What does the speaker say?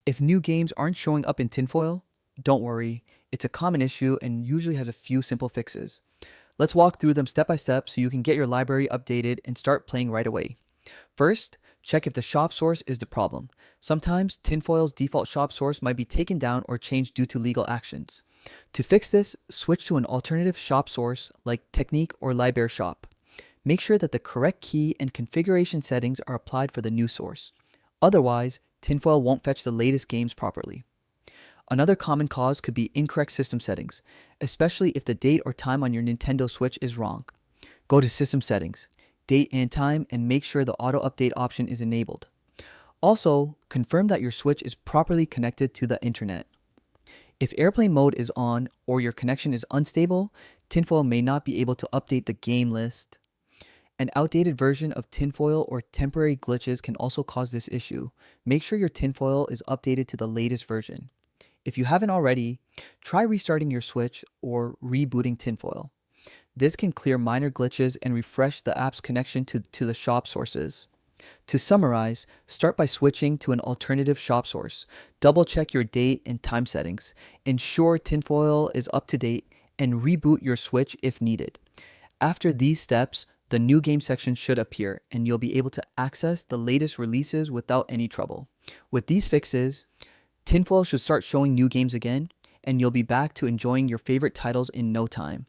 If new games aren't showing up in Tinfoil, don't worry, it's a common issue and usually has a few simple fixes. Let's walk through them step by step so you can get your library updated and start playing right away. First, check if the shop source is the problem. Sometimes Tinfoil's default shop source might be taken down or changed due to legal actions. To fix this, switch to an alternative shop source like Technique or Library Shop. Make sure that the correct key and configuration settings are applied for the new source. Otherwise, Tinfoil won't fetch the latest games properly. Another common cause could be incorrect system settings, especially if the date or time on your Nintendo Switch is wrong. Go to System Settings, Date and Time, and make sure the auto update option is enabled. Also, confirm that your Switch is properly connected to the internet. If airplane mode is on or your connection is unstable, Tinfoil may not be able to update the game list. An outdated version of Tinfoil or temporary glitches can also cause this issue. Make sure your Tinfoil is updated to the latest version. If you haven't already, try restarting your Switch or rebooting Tinfoil. This can clear minor glitches and refresh the app's connection to the shop sources. To summarize, start by switching to an alternative shop source. Double check your date and time settings. Ensure Tinfoil is up to date and reboot your Switch if needed. After these steps, the new game section should appear and you'll be able to access the latest releases without any trouble. With these fixes, Tinfoil should start showing new games again and you'll be back to enjoying your favorite titles in no time.